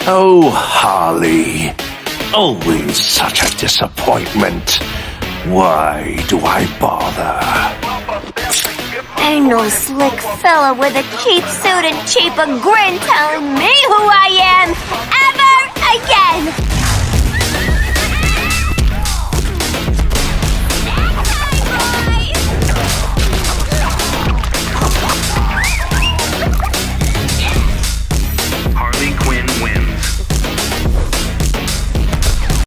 Oh, Harley. Always such a disappointment. Why do I bother? Ain't no slick fella with a cheap suit and cheaper grin telling me who I am.